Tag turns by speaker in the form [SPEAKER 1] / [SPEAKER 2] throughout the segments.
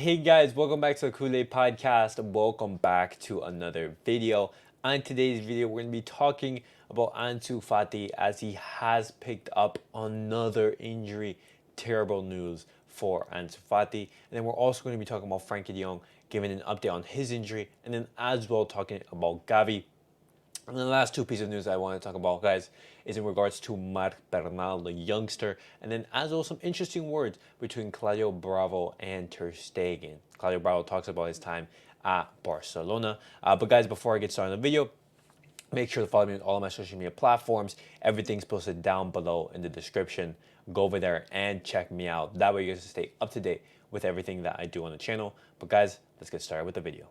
[SPEAKER 1] Hey guys, welcome back to the CulePodcast. Welcome back to another video. On today's video, we're going to be talking about Ansu Fati as he has picked up another injury. Terrible news for Ansu Fati. And then we're also going to be talking about Frankie de Jong, giving an update on his injury, and then as well talking about Gavi. And the last two pieces of news I want to talk about, guys, is in regards to Marc Bernal, the youngster, and then as well some interesting words between Claudio Bravo and Ter Stegen. Claudio Bravo talks about his time at Barcelona. But guys, before I get started on the video, make sure to follow me on all of my social media platforms. Everything's posted down below in the description. Go over there and check me out. That way you guys stay up to date with everything that I do on the channel. But guys, let's get started with the video.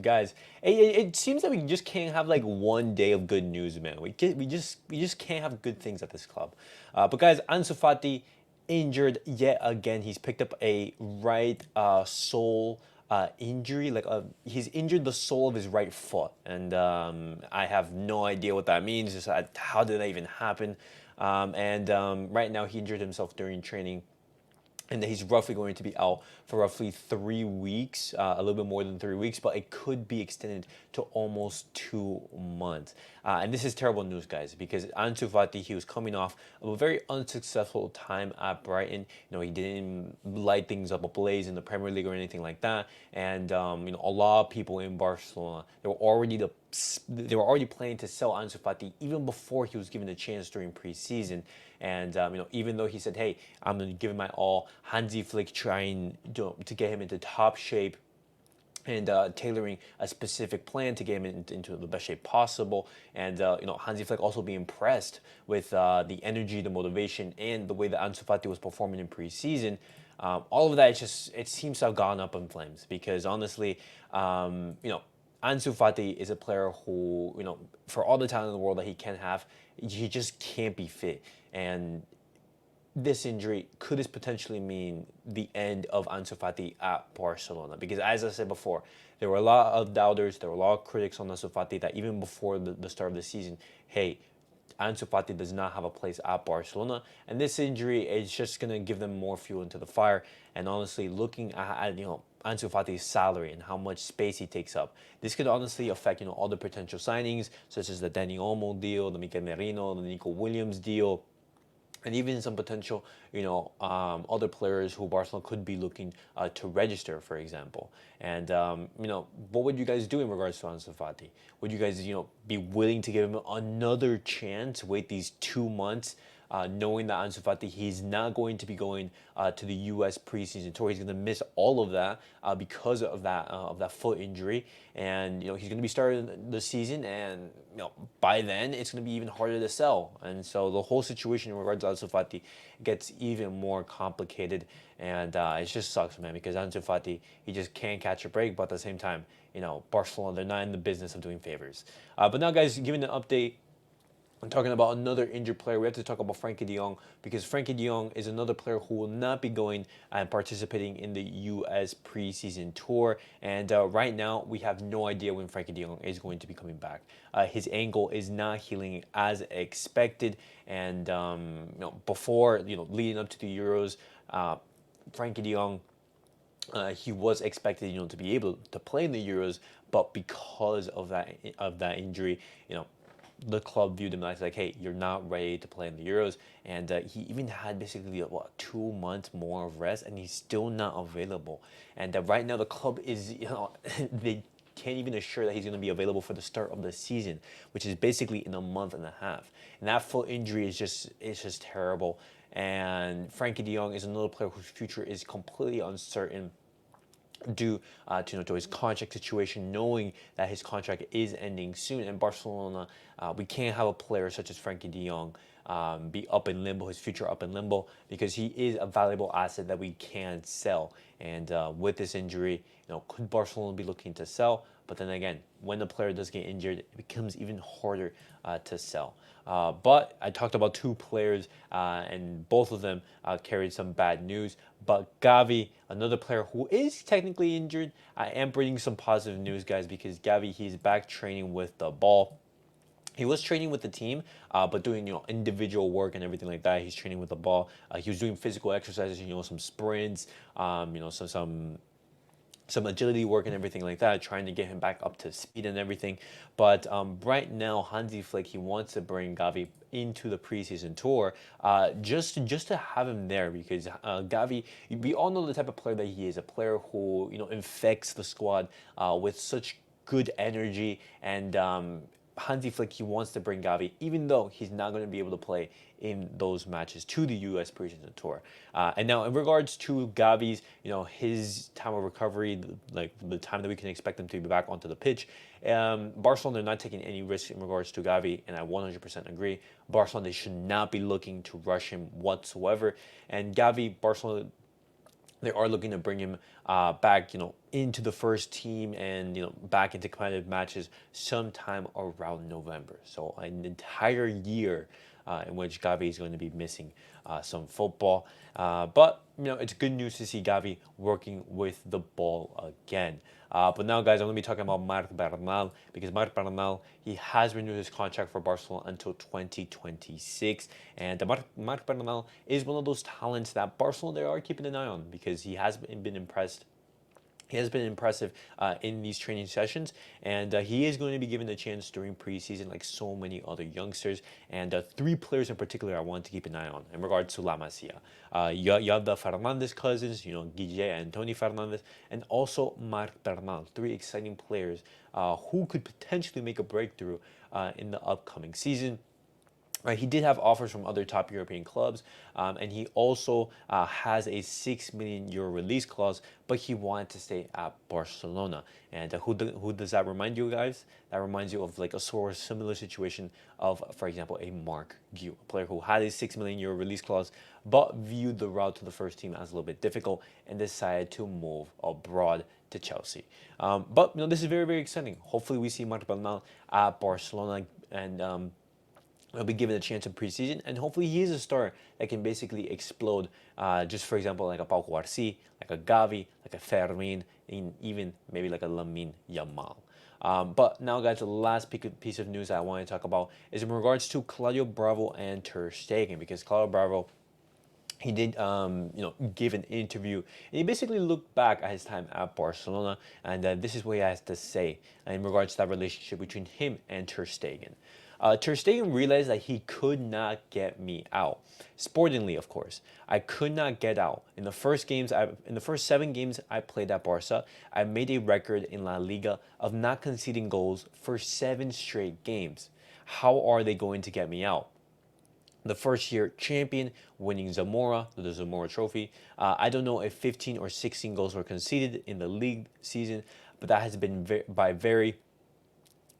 [SPEAKER 1] Guys, it seems that we just can't have like one day of good news, man. We just can't have good things at this club. But guys, Ansu Fati injured yet again. He's picked up a right sole injury. He's injured the sole of his right foot, and I have no idea what that means. Just how did that even happen? Right now he injured himself during training, and he's roughly going to be out for roughly 3 weeks, a little bit more than 3 weeks, but it could be extended to almost 2 months. And this is terrible news, guys, because Ansu Fati, he was coming off of a very unsuccessful time at Brighton. You know, he didn't light things up ablaze in the Premier League or anything like that. And you know, a lot of people in Barcelona, they were already planning to sell Ansu Fati even before he was given a chance during preseason. And you know, even though he said, "Hey, I'm gonna give it my all," Hansi Flick trying to get him into top shape and tailoring a specific plan to get him into the best shape possible. And you know, Hansi Flick also be impressed with the energy, the motivation, and the way that Ansu Fati was performing in preseason. All of that, it seems to have gone up in flames because honestly, you know, Ansu Fati is a player who, you know, for all the talent in the world that he can have, he just can't be fit. And this injury, could this potentially mean the end of Ansu Fati at Barcelona? Because as I said before, there were a lot of doubters, there were a lot of critics on Ansu Fati that even before the start of the season, hey, Ansu Fati does not have a place at Barcelona, and this injury is just going to give them more fuel into the fire. And honestly, looking at you know, Ansu Fati's salary and how much space he takes up, this could honestly affect, you know, all the potential signings such as the Dani Olmo deal, the Mikel Merino, the Nico Williams deal, and even some potential, you know, other players who Barcelona could be looking to register, for example. And you know, what would you guys do in regards to Ansu Fati? Would you guys, you know, be willing to give him another chance, wait these 2 months, knowing that Ansu Fati, he's not going to be going to the U.S. preseason tour. He's going to miss all of that because of that foot injury, and you know, he's going to be starting the season, and you know, by then it's going to be even harder to sell. And so the whole situation in regards to Ansu Fati gets even more complicated, and it just sucks, man, because Ansu Fati, he just can't catch a break, but at the same time, you know, Barcelona, they're not in the business of doing favors. But now, guys, giving an update. I'm talking about another injured player. We have to talk about Frankie de Jong, because Frankie de Jong is another player who will not be going and participating in the U.S. preseason tour. And right now, we have no idea when Frankie de Jong is going to be coming back. His ankle is not healing as expected. And you know, before, you know, leading up to the Euros, Frankie de Jong, he was expected, you know, to be able to play in the Euros, but because of that injury, you know, the club viewed him as like, hey, you're not ready to play in the Euros. And he even had basically, 2 months more of rest, and he's still not available. And right now the club is, you know, they can't even assure that he's going to be available for the start of the season, which is basically in a month and a half. And that foot injury is just terrible. And Frankie de Jong is another player whose future is completely uncertain due to, you know, to his contract situation, knowing that his contract is ending soon. And Barcelona, we can't have a player such as Frankie de Jong be up in limbo, his future up in limbo, because he is a valuable asset that we can sell. And with this injury, you know, could Barcelona be looking to sell? But then again, when the player does get injured, it becomes even harder to sell. But I talked about two players, and both of them carried some bad news. But Gavi, another player who is technically injured, I am bringing some positive news, guys, because Gavi, he's back training with the ball. He was training with the team, but doing individual work and everything like that. He's training with the ball. He was doing physical exercises, some sprints, some agility work and everything like that, trying to get him back up to speed and everything. But right now, Hansi Flick, he wants to bring Gavi into the preseason tour, just to have him there, because Gavi, we all know the type of player that he is, a player who infects the squad with such good energy, and Hansi Flick, he wants to bring Gavi, even though he's not going to be able to play in those matches, to the U.S. preseason tour. And now, in regards to Gavi's, his time of recovery, like the time that we can expect him to be back onto the pitch, Barcelona, they're not taking any risk in regards to Gavi, and I 100% agree. Barcelona, they should not be looking to rush him whatsoever. And Gavi, Barcelona, they are looking to bring him back, into the first team and back into competitive matches sometime around November. So an entire year in which Gavi is going to be missing some football. But it's good news to see Gavi working with the ball again. But now, guys, I'm going to be talking about Marc Bernal, because Marc Bernal, he has renewed his contract for Barcelona until 2026. And Marc Bernal is one of those talents that Barcelona, they are keeping an eye on, because he has been impressed. He has been impressive in these training sessions, and he is going to be given a chance during preseason, like so many other youngsters. And three players in particular I want to keep an eye on in regards to La Masia. You have the Fernandez cousins, Guille and Tony Fernandez, and also Marc Bernal. Three exciting players who could potentially make a breakthrough in the upcoming season. Right, he did have offers from other top European clubs, and he also has a €6 million release clause, but he wanted to stay at Barcelona. And who does that remind you, guys? That reminds you of like a sort of similar situation of, for example, a Marc Guiu, a player who had a €6 million release clause, but viewed the route to the first team as a little bit difficult and decided to move abroad to Chelsea. But this is very, very exciting. Hopefully, we see Marc Bernal at Barcelona, and he'll be given a chance in preseason, and hopefully he is a star that can basically explode. Just for example, like a Pau Cubarsi, like a Gavi, like a Fermin, and even maybe like a Lamine Yamal. But now, guys, the last piece of news I want to talk about is in regards to Claudio Bravo and Ter Stegen, because Claudio Bravo, he did, give an interview, and he basically looked back at his time at Barcelona, and this is what he has to say in regards to that relationship between him and Ter Stegen. Ter Stegen realized that he could not get me out. Sportingly, of course, I could not get out. In the first 7 games I played at Barca, I made a record in La Liga of not conceding goals for 7 straight games. How are they going to get me out? The first year champion, winning Zamora, the Zamora Trophy. I don't know if 15 or 16 goals were conceded in the league season, but that has been by very.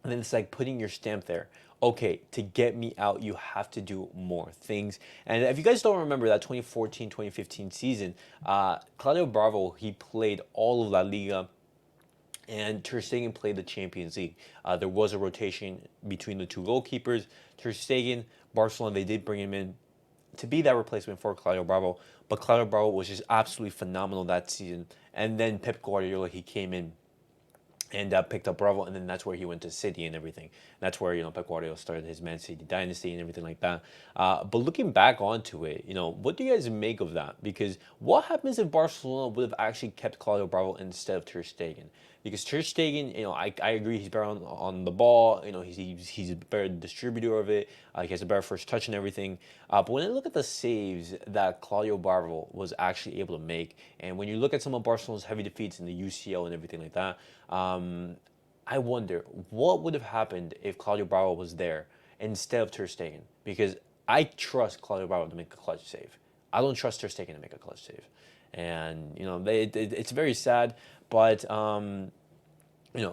[SPEAKER 1] And then it's like putting your stamp there. Okay, to get me out, you have to do more things. And if you guys don't remember that 2014-2015 season, Claudio Bravo, he played all of La Liga, and Ter Stegen played the Champions League. There was a rotation between the two goalkeepers. Ter Stegen, Barcelona, they did bring him in to be that replacement for Claudio Bravo, but Claudio Bravo was just absolutely phenomenal that season. And then Pep Guardiola, he came in and picked up Bravo, and then that's where he went to City and everything. That's where Pep Guardiola started his Man City dynasty and everything like that. But looking back onto it, what do you guys make of that? Because what happens if Barcelona would have actually kept Claudio Bravo instead of Ter Stegen? Because Ter Stegen, I agree, he's better on the ball. He's a better distributor of it. He has a better first touch and everything. But when I look at the saves that Claudio Bravo was actually able to make, and when you look at some of Barcelona's heavy defeats in the UCL and everything like that, I wonder what would have happened if Claudio Bravo was there instead of Ter Stegen. Because I trust Claudio Bravo to make a clutch save. I don't trust Ter Stegen to make a clutch save. And it's very sad, but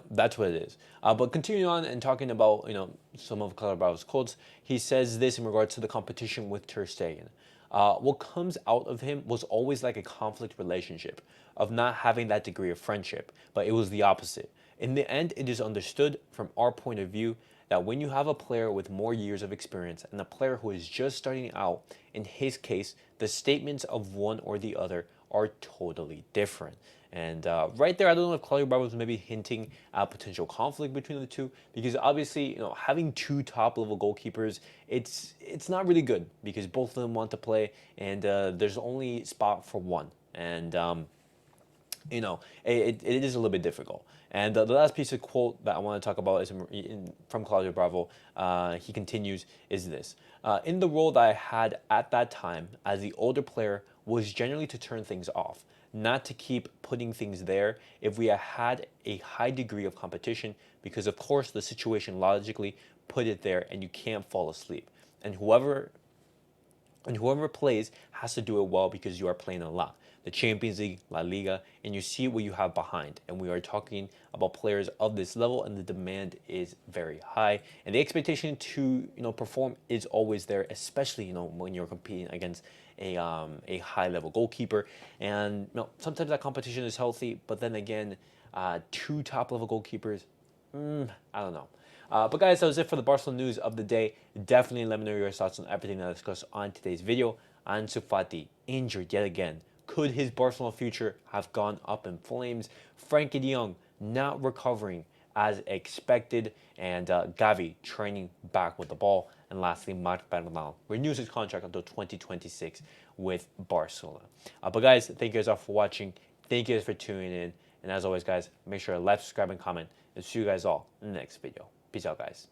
[SPEAKER 1] that's what it is. But continuing on and talking about some of Claudio Bravo's quotes, he says this in regards to the competition with Ter Stegen. What comes out of him was always like a conflict relationship of not having that degree of friendship, but it was the opposite. In the end, it is understood from our point of view that when you have a player with more years of experience and a player who is just starting out, in his case, the statements of one or the other are totally different. And right there, I don't know if Claudio Bravo was maybe hinting at potential conflict between the two, because obviously, having two top-level goalkeepers, it's not really good because both of them want to play, and there's only spot for one. And it is a little bit difficult. And the last piece of quote that I want to talk about is from Claudio Bravo. He continues, is this. In the role that I had at that time as the older player was generally to turn things off, not to keep putting things there if we had a high degree of competition, because of course the situation logically put it there and you can't fall asleep. And whoever plays has to do it well because you are playing a lot. The Champions League, La Liga, and you see what you have behind. And we are talking about players of this level, and the demand is very high. And the expectation to perform is always there, especially when you're competing against a high-level goalkeeper. And sometimes that competition is healthy, but then again, two top-level goalkeepers, I don't know. But guys, that was it for the Barcelona news of the day. Definitely let me know your thoughts on everything that I discussed on today's video. Ansu Fati injured yet again. Could his Barcelona future have gone up in flames? Frankie de Jong not recovering as expected, and Gavi training back with the ball. And lastly, Marc Bernal renews his contract until 2026 with Barcelona. But guys, thank you guys all for watching. Thank you guys for tuning in. And as always, guys, make sure to like, subscribe, and comment. And see you guys all in the next video. Peace out, guys.